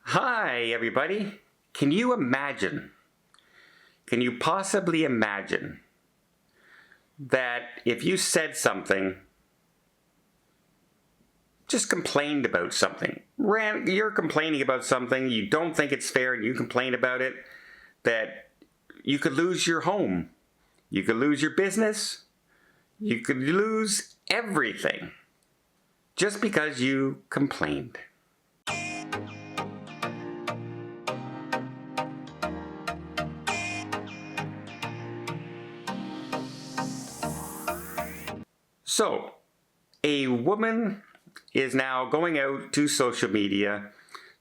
Hi, everybody. Can you imagine? Can you possibly imagine that if you said something, just complained about something, you're complaining about something, you don't think it's fair, and you complain about it, that you could lose your home, you could lose your business, you could lose everything just because you complained. So, a woman is now going out to social media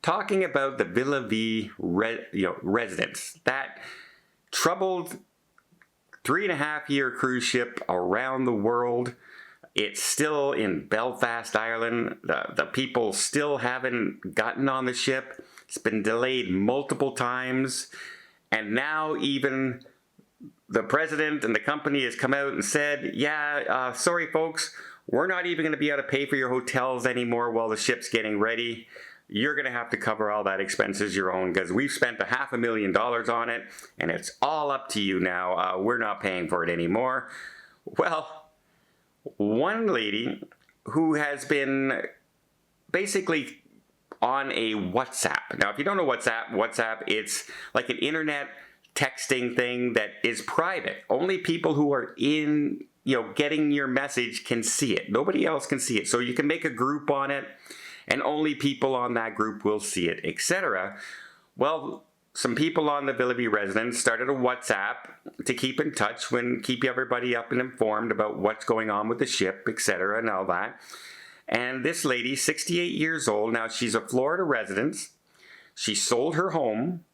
talking about the Villa V residents, that troubled 3.5-year cruise ship around the world. It's still in Belfast, Ireland. The people still haven't gotten on the ship. It's been delayed multiple times. And now even the president and the company has come out and said, sorry folks, we're not even going to be able to pay for your hotels anymore while the ship's getting ready. You're going to have to cover all that expenses your own because we've spent $500,000 on it and it's all up to you now. We're not paying for it anymore. Well, one lady who has been basically on a WhatsApp. Now, if you don't know WhatsApp, it's like an internet texting thing that is private. Only people who are in, getting your message can see it. Nobody else can see it. So you can make a group on it and only people on that group will see it, etc. Well, some people on the Villa V residence started a WhatsApp to keep in touch, keep everybody up and informed about what's going on with the ship, etc. and all that. And this lady, 68 years old, now she's a Florida resident. She sold her home.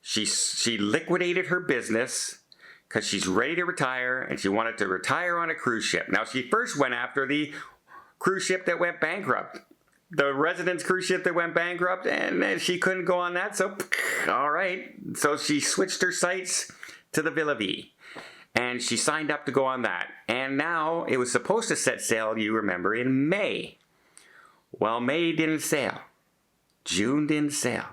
She liquidated her business because she's ready to retire and she wanted to retire on a cruise ship. Now, she first went after the cruise ship that went bankrupt, the residence cruise ship that went bankrupt, and then she couldn't go on that. So, all right. So she switched her sights to the Villa V and she signed up to go on that. And now it was supposed to set sail, you remember, in May. Well, May didn't sail. June didn't sail.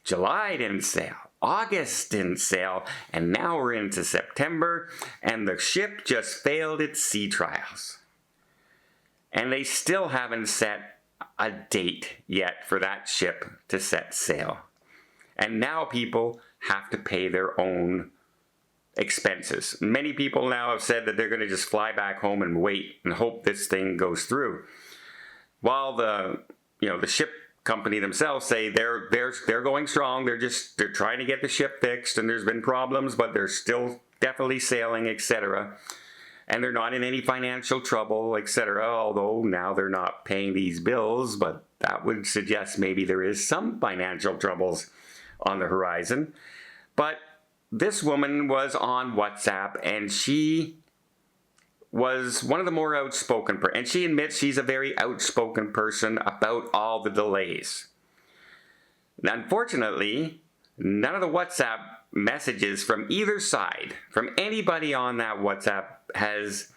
July didn't sail. August didn't sail, and now we're into September, and the ship just failed its sea trials. And they still haven't set a date yet for that ship to set sail. And now people have to pay their own expenses. Many people now have said that they're going to just fly back home and wait and hope this thing goes through. While the ship company themselves say they're going strong. They're trying to get the ship fixed, and there's been problems, but they're still definitely sailing, etc. And they're not in any financial trouble, etc. Although now they're not paying these bills, but that would suggest maybe there is some financial troubles on the horizon. But this woman was on WhatsApp, and she was one of the more outspoken, and she admits she's a very outspoken person about all the delays. Now, unfortunately, none of the WhatsApp messages from either side, from anybody on that WhatsApp, has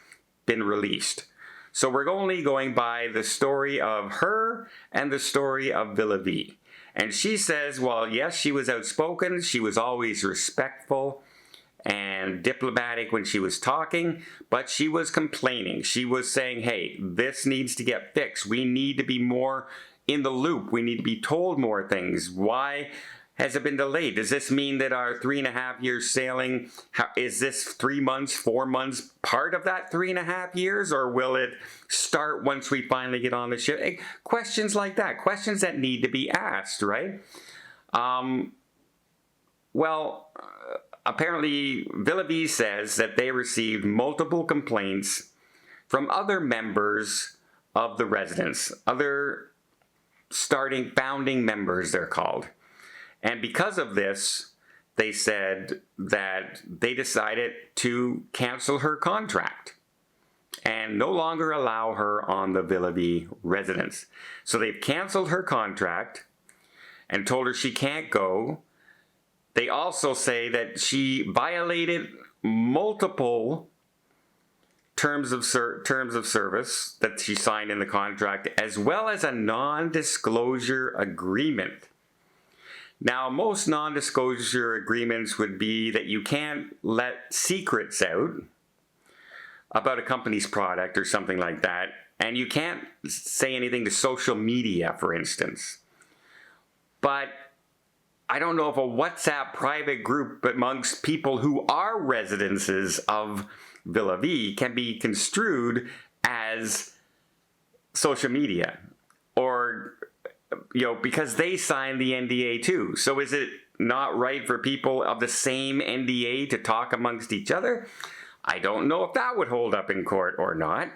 been released. So we're only going by the story of her and the story of Villa V. And she says, well, yes, she was outspoken, she was always respectful and diplomatic when she was talking, but she was complaining. She was saying, hey, this needs to get fixed. We need to be more in the loop. We need to be told more things. Why has it been delayed? Does this mean that our 3.5 years sailing, is this 3 months, 4 months part of that 3.5 years, or will it start once we finally get on the ship? Questions like that, questions that need to be asked, right? Apparently, Villa V says that they received multiple complaints from other members of the residence, other founding members, they're called. And because of this, they said that they decided to cancel her contract and no longer allow her on the Villa V residence. So they've canceled her contract and told her she can't go. They also say that she violated multiple terms of service that she signed in the contract, as well as a non-disclosure agreement. Now, most non-disclosure agreements would be that you can't let secrets out about a company's product or something like that, and you can't say anything to social media, for instance. But I don't know if a WhatsApp private group amongst people who are residences of Villa V can be construed as social media, or, because they signed the NDA too. So is it not right for people of the same NDA to talk amongst each other? I don't know if that would hold up in court or not.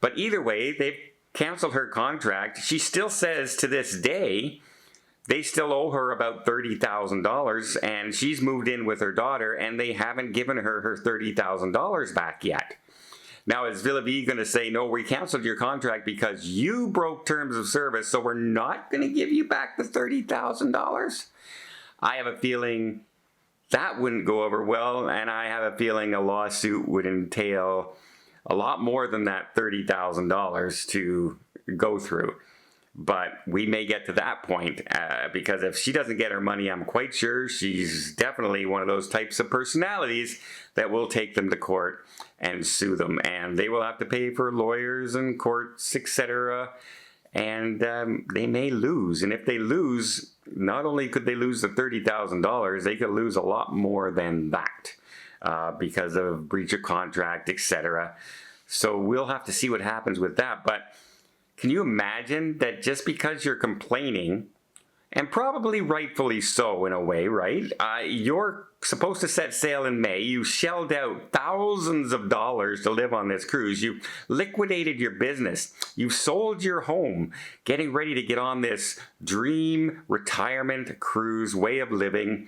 But either way, they've canceled her contract. She still says to this day they still owe her about $30,000, and she's moved in with her daughter, and they haven't given her her $30,000 back yet. Now, is Villa V going to say, no, we canceled your contract because you broke terms of service, so we're not going to give you back the $30,000? I have a feeling that wouldn't go over well, and I have a feeling a lawsuit would entail a lot more than that $30,000 to go through. But we may get to that point, because if she doesn't get her money, I'm quite sure she's definitely one of those types of personalities that will take them to court and sue them. And they will have to pay for lawyers and courts, etc. And they may lose. And if they lose, not only could they lose the $30,000, they could lose a lot more than that because of breach of contract, etc. So we'll have to see what happens with that. But can you imagine that just because you're complaining, and probably rightfully so in a way, right? You're supposed to set sail in May. You shelled out thousands of dollars to live on this cruise. You liquidated your business. You sold your home, getting ready to get on this dream retirement cruise way of living.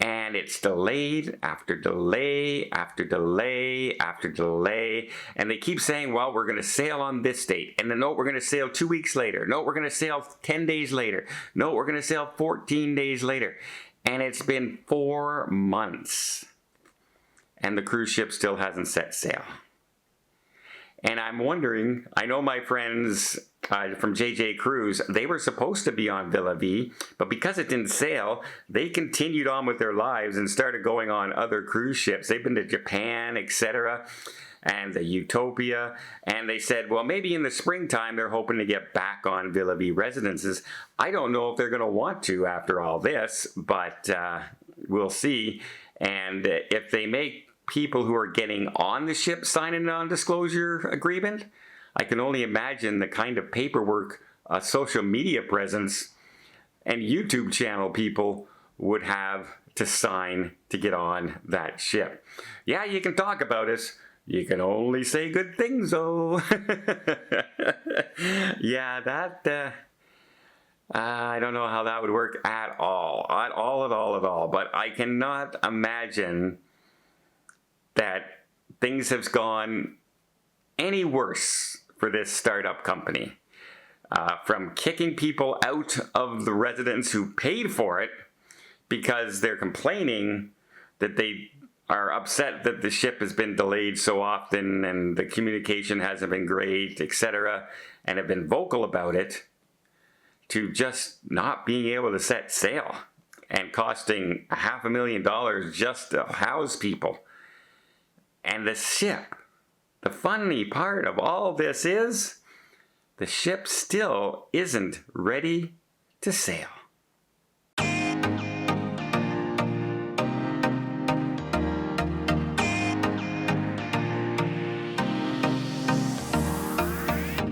And it's delayed after delay after delay after delay. And they keep saying, well, we're going to sail on this date. And then, no, we're going to sail 2 weeks later. No, we're going to sail 10 days later. No, we're going to sail 14 days later. And it's been 4 months. And the cruise ship still hasn't set sail. And I'm wondering, I know my friends from JJ Cruise, they were supposed to be on Villa V, but because it didn't sail, they continued on with their lives and started going on other cruise ships. They've been to Japan, etc., and the Utopia, and they said, well, maybe in the springtime they're hoping to get back on Villa V residences. I don't know if they're going to want to after all this, but we'll see. And if they make people who are getting on the ship sign a non-disclosure agreement, I can only imagine the kind of paperwork, social media presence, and YouTube channel people would have to sign to get on that ship. Yeah, you can talk about us. You can only say good things, though. Yeah, that, I don't know how that would work at all. At all. But I cannot imagine that things have gone any worse for this startup company. From kicking people out of the residents who paid for it because they're complaining that they are upset that the ship has been delayed so often and the communication hasn't been great, etc., and have been vocal about it, to just not being able to set sail and costing $500,000 just to house people. And the ship, the funny part of all this is, the ship still isn't ready to sail.